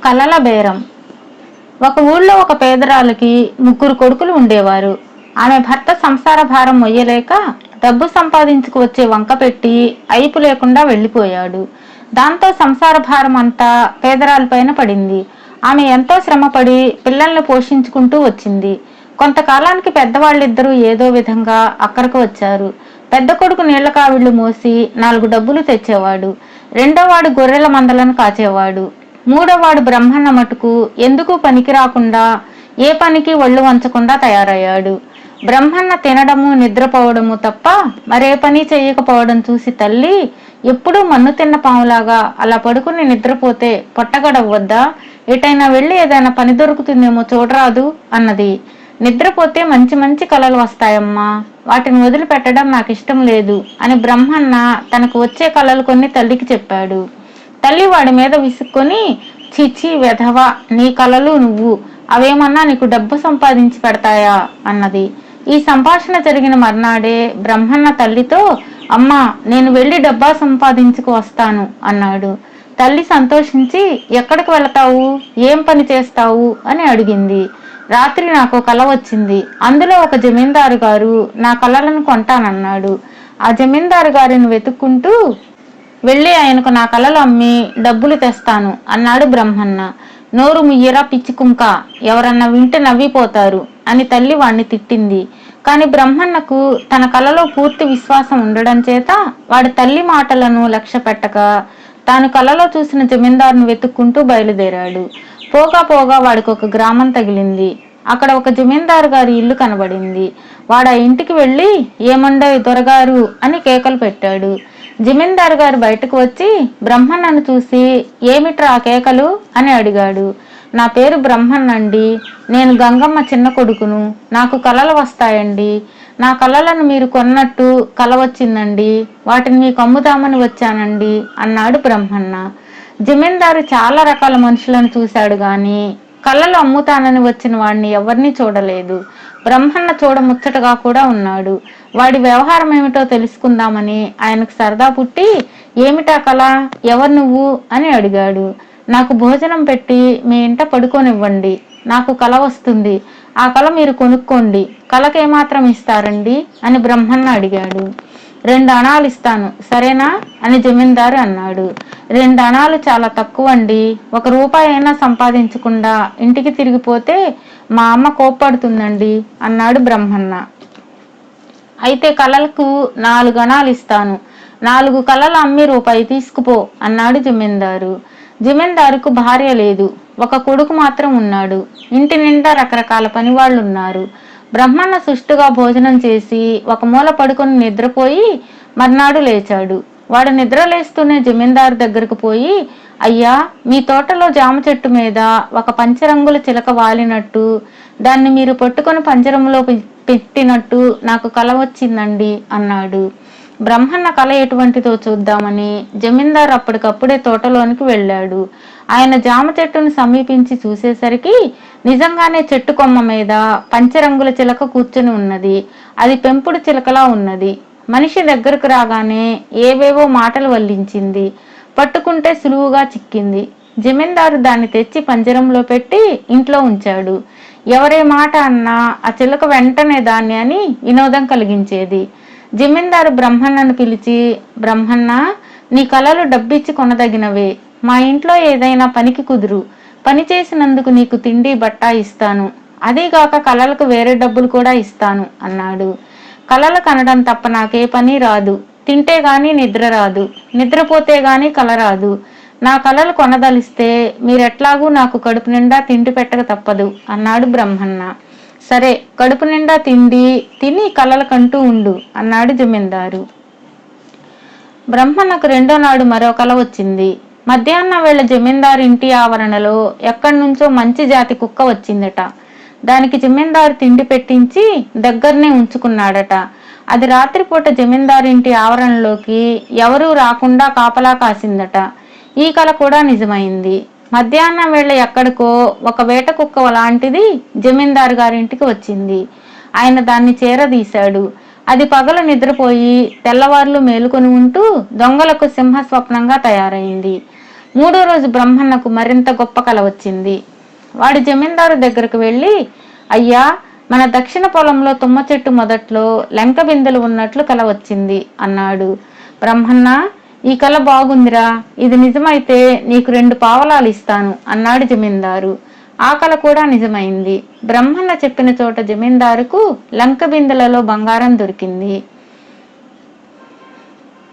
కలల బేరం. ఒక ఊళ్ళో ఒక పేదరాలికి ముగ్గురు కొడుకులు ఉండేవారు. ఆమె భర్త సంసార భారం మొయ్యలేక డబ్బు సంపాదించుకు వచ్చే వంక పెట్టి అయిపు లేకుండా వెళ్ళిపోయాడు. దాంతో సంసార భారం అంతా పేదరాలిపైన పడింది. ఆమె ఎంతో శ్రమపడి పిల్లల్ని పోషించుకుంటూ వచ్చింది. కొంతకాలానికి పెద్దవాళ్ళిద్దరూ ఏదో విధంగా అక్కడికి వచ్చారు. పెద్ద కొడుకు నీళ్ల కావిళ్లు మోసి 4 డబ్బులు తెచ్చేవాడు. రెండోవాడు గొర్రెల మందలను కాచేవాడు. మూడోవాడు బ్రహ్మన్న మటుకు ఎందుకు పనికి రాకుండా ఏ పనికి ఒళ్ళు వంచకుండా తయారయ్యాడు. బ్రహ్మన్న తినడము నిద్రపోవడము తప్ప మరే పని చేయకపోవడం చూసి తల్లి, ఎప్పుడూ మన్ను తిన్న పాములాగా అలా పడుకుని నిద్రపోతే పొట్టగడవద్దా? ఎటైనా వెళ్ళి ఏదైనా పని దొరుకుతుందేమో చూడరాదు అన్నది. నిద్రపోతే మంచి మంచి కలలు వస్తాయమ్మా, వాటిని వదిలిపెట్టడం నాకు ఇష్టం లేదు అని బ్రహ్మన్న తనకు వచ్చే కలలు కొన్ని తల్లికి చెప్పాడు. తల్లి వాడి మీద విసుక్కొని, చిచి వెధవ, నీ కలలు నువ్వు, అవేమన్నా నీకు డబ్బు సంపాదించి పెడతాయా అన్నది. ఈ సంభాషణ జరిగిన మర్నాడే బ్రహ్మన్న తల్లితో, అమ్మా నేను వెళ్ళి డబ్బా సంపాదించుకు వస్తాను అన్నాడు. తల్లి సంతోషించి, ఎక్కడికి వెళతావు, ఏం పని చేస్తావు అని అడిగింది. రాత్రి నాకు కల వచ్చింది. అందులో ఒక జమీందారు గారు నా కలలను కొంటానన్నాడు. ఆ జమీందారు గారిని వెతుక్కుంటూ వెళ్ళి ఆయనకు నా కలలు అమ్మి డబ్బులు తెస్తాను అన్నాడు బ్రహ్మన్న. నోరు ముయ్యరా పిచ్చికుంక, ఎవరన్నా వింటే నవ్విపోతారు అని తల్లి వాణ్ణి తిట్టింది. కాని బ్రహ్మన్నకు తన కలలో పూర్తి విశ్వాసం ఉండడం చేత వాడి తల్లి మాటలను లక్ష్య పెట్టక తాను కలలో చూసిన జమీందారును వెతుక్కుంటూ బయలుదేరాడు. పోగా పోగా వాడికి ఒక గ్రామం తగిలింది. అక్కడ ఒక జమీందారు గారి ఇల్లు కనబడింది. వాడు ఆ ఇంటికి వెళ్ళి, ఏమండో దొరగారు అని కేకలు పెట్టాడు. జమీందారు గారు బయటకు వచ్చి బ్రహ్మన్నను చూసి, ఏమిట్రా కేకలు అని అడిగాడు. నా పేరు బ్రహ్మన్నండి, నేను గంగమ్మ చిన్న కొడుకును, నాకు కలలు వస్తాయండి. నా కలలను మీరు కొన్నట్టు కల వచ్చిందండి, వాటిని మీకు అమ్ముదామని వచ్చానండి అన్నాడు బ్రహ్మన్న. జమీందారు చాలా రకాల మనుషులను చూశాడు గాని కళ్ళలు అమ్ముతానని వచ్చిన వాడిని ఎవరిని చూడలేదు. బ్రహ్మన్న చూడముచ్చటగా కూడా ఉన్నాడు. వాడి వ్యవహారం ఏమిటో తెలుసుకుందామని ఆయనకు సరదా పుట్టి, ఏమిటా కళ, ఎవరు నువ్వు అని అడిగాడు. నాకు భోజనం పెట్టి మీ ఇంట పడుకోనివ్వండి, నాకు కల వస్తుంది, ఆ కల మీరు కొనుక్కోండి, కలకేమాత్రం ఇస్తారండి అని బ్రహ్మన్న అడిగాడు. 2 అణాలు ఇస్తాను సరేనా అని జమీందారు అన్నాడు. 2 అణాలు చాలా తక్కువండి, 1 రూపాయి అయినా సంపాదించకుండా ఇంటికి తిరిగిపోతే మా అమ్మ కోప్పడుతుందండి అన్నాడు బ్రహ్మన్న. అయితే కలలకు 4 అణాలు ఇస్తాను, 4 కలలు అమ్మి రూపాయి తీసుకుపో అన్నాడు జమీందారు. జమీందారుకు భార్య లేదు, 1 కొడుకు మాత్రం ఉన్నాడు. ఇంటి నిండా రకరకాల పని వాళ్ళు ఉన్నారు. బ్రహ్మన్న సుష్టుగా భోజనం చేసి ఒక మూల పడుకొని నిద్రపోయి మర్నాడు లేచాడు. వాడు నిద్రలేస్తూనే జమీందారు దగ్గరకు పోయి, అయ్యా, మీ తోటలో జామ చెట్టు మీద ఒక పంచరంగుల చిలక వాలినట్టు, దాన్ని మీరు పట్టుకొని పంజరంలో పెట్టినట్టు నాకు కల వచ్చిందండి అన్నాడు. బ్రహ్మన్న కల ఎటువంటిదో చూద్దామని జమీందారు అప్పటికప్పుడే తోటలోనికి వెళ్ళాడు. ఆయన జామ చెట్టును సమీపించి చూసేసరికి నిజంగానే చెట్టు కొమ్మ మీద పంచరంగుల చిలక కూర్చుని ఉన్నది. అది పెంపుడు చిలకలా ఉన్నది. మనిషి దగ్గరకు రాగానే ఏవేవో మాటలు వల్లించింది. పట్టుకుంటే సులువుగా చిక్కింది. జమీందారు దాన్ని తెచ్చి పంజరంలో పెట్టి ఇంట్లో ఉంచాడు. ఎవరే మాట అన్నా ఆ చిలక వెంటనే దాన్ని అని వినోదం కలిగించేది. జమీందారు బ్రహ్మన్నను పిలిచి, బ్రహ్మన్న, నీ కలలు డబ్బిచ్చి కొనదగినవే, మా ఇంట్లో ఏదైనా పనికి కుదురు, పని చేసినందుకు నీకు తిండి బట్ట ఇస్తాను, అదీగాక కలలకు వేరే డబ్బులు కూడా ఇస్తాను అన్నాడు. కలలు కనడం తప్ప నాకే పని రాదు, తింటే గాని నిద్ర రాదు, నిద్రపోతే గాని కల రాదు. నా కలలు కొనదలిస్తే మీరెట్లాగూ నాకు కడుపు నిండా తిండి పెట్టక తప్పదు అన్నాడు బ్రహ్మన్న. సరే, కడుపు నిండా తిండి తిని కలలకంటూ ఉండు అన్నాడు జమీందారు. బ్రహ్మన్నకు రెండో నాడు మరో కల వచ్చింది. మధ్యాహ్నం వేళ జమీందారు ఇంటి ఆవరణలో ఎక్కడి నుంచో మంచి జాతి కుక్క వచ్చిందట. దానికి జమీందారు తిండి పెట్టించి దగ్గరనే ఉంచుకున్నాడట. అది రాత్రిపూట జమీందారు ఇంటి ఆవరణలోకి ఎవరూ రాకుండా కాపలా కాసిందట. ఈ కల కూడా నిజమైంది. మధ్యాహ్నం వేళ ఎక్కడికో ఒక వేట కుక్క లాంటిది జమీందారు గారింటికి వచ్చింది. ఆయన దాన్ని చేరదీశాడు. అది పగలు నిద్రపోయి తెల్లవార్లు మేలుకొని ఉంటూ దొంగలకు సింహ స్వప్నంగా తయారైంది. మూడో రోజు బ్రహ్మన్నకు మరింత గొప్ప కల వచ్చింది. వాడు జమీందారు దగ్గరకు వెళ్ళి, అయ్యా, మన దక్షిణ పొలంలో తుమ్మ చెట్టు మొదట్లో లెంక బిందెలు ఉన్నట్లు కల వచ్చింది అన్నాడు. బ్రహ్మన్న, ఈ కల బాగుందిరా, ఇది నిజమైతే నీకు 2 పావలాలు ఇస్తాను అన్నాడు జమీందారు. ఆ కల కూడా నిజమైంది. బ్రహ్మన్న చెప్పిన చోట జమీందారుకు లంక బిందెలలో బంగారం దొరికింది.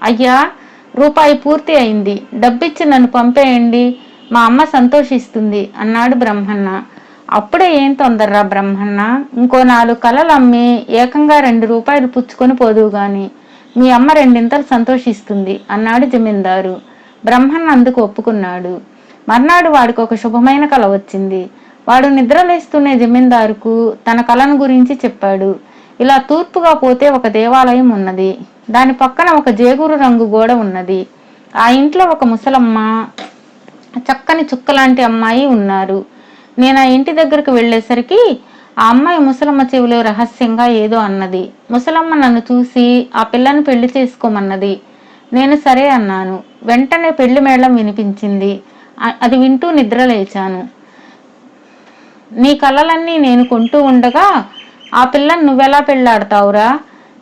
అయ్యా, రూపాయి పూర్తి అయింది, డబ్బిచ్చి నన్ను పంపేయండి, మా అమ్మ సంతోషిస్తుంది అన్నాడు బ్రహ్మన్న. అప్పుడే ఏం తొందర్రా బ్రహ్మన్న, ఇంకో 4 కలలు అమ్మి ఏకంగా 2 రూపాయలు పుచ్చుకొని పోదువు గాని మీ అమ్మ 2 సంతోషిస్తుంది అన్నాడు జమీందారు. బ్రహ్మన్న అందుకు ఒప్పుకున్నాడు. మర్నాడు వాడికి ఒక శుభమైన కల వచ్చింది. వాడు నిద్రలేస్తూనే జమీందారుకు తన కలను గురించి చెప్పాడు. ఇలా తూర్పుగా పోతే ఒక దేవాలయం ఉన్నది. దాని పక్కన ఒక జేగురు రంగు గోడ ఉన్నది. ఆ ఇంట్లో ఒక ముసలమ్మ, చక్కని చుక్కలాంటి అమ్మాయి ఉన్నారు. నేను ఆ ఇంటి దగ్గరకు వెళ్ళేసరికి ఆ అమ్మాయి ముసలమ్మ చెవిలో రహస్యంగా ఏదో అన్నది. ముసలమ్మ నన్ను చూసి ఆ పిల్లను పెళ్లి చేసుకోమన్నది. నేను సరే అన్నాను. వెంటనే పెళ్లి మేళం వినిపించింది. అది వింటూ నిద్రలేచాను. నీ కలలన్నీ నేను కొంటూ ఉండగా ఆ పిల్లను నువ్వెలా పెళ్ళాడతావురా?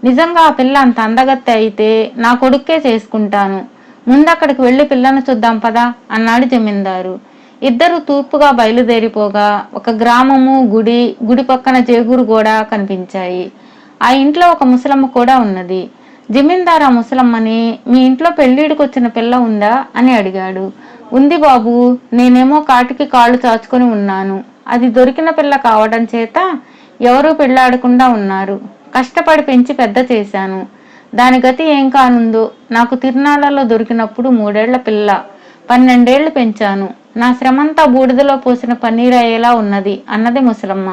నిజంగా ఆ పిల్ల అంత అందగత్తె అయితే నా కొడుక్కే చేసుకుంటాను. ముందక్కడికి వెళ్ళి పిల్లను చూద్దాం పదా అన్నాడు జమీందారు. ఇద్దరు తూర్పుగా బయలుదేరిపోగా ఒక గ్రామము, గుడి పక్కన జేగురు గోడ కనిపించాయి. ఆ ఇంట్లో ఒక ముసలమ్మ కూడా ఉన్నది. జమీందారు ఆ ముసలమ్మని, మీ ఇంట్లో పెళ్లిడికి వచ్చిన పిల్ల ఉందా అని అడిగాడు. ఉంది బాబు, నేనేమో కాటికి కాళ్ళు చాచుకొని ఉన్నాను. అది దొరికిన పిల్ల కావడం చేత ఎవరూ పెళ్లాడకుండా ఉన్నారు. కష్టపడి పెంచి పెద్ద చేశాను. దాని గతి ఏం కానుందో. నాకు తిరునాళ్లలో దొరికినప్పుడు 3 ఏళ్ల పిల్ల, 12 ఏళ్లు పెంచాను. నా శ్రమంతా బూడిదలో పోసిన పన్నీరు అయ్యేలా ఉన్నది అన్నది ముసలమ్మ.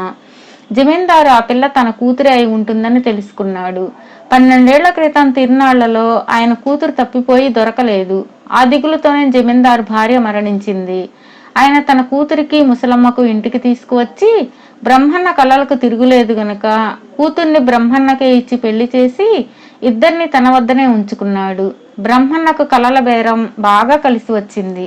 జమీందారు ఆ పిల్ల తన కూతురే అయి ఉంటుందని తెలుసుకున్నాడు. 12 ఏళ్ల క్రితం తిరునాళ్లలో ఆయన కూతురు తప్పిపోయి దొరకలేదు. ఆ దిగులుతోనే జమీందారు భార్య మరణించింది. ఆయన తన కూతురికి ముసలమ్మకు ఇంటికి తీసుకువచ్చి, బ్రహ్మన్న కలలకు తిరుగులేదు గనుక కూతుర్ని బ్రహ్మన్నకే ఇచ్చి పెళ్లి చేసి ఇద్దరిని తన వద్దనే ఉంచుకున్నాడు. బ్రహ్మన్నకు కలల బేరం బాగా కలిసి వచ్చింది.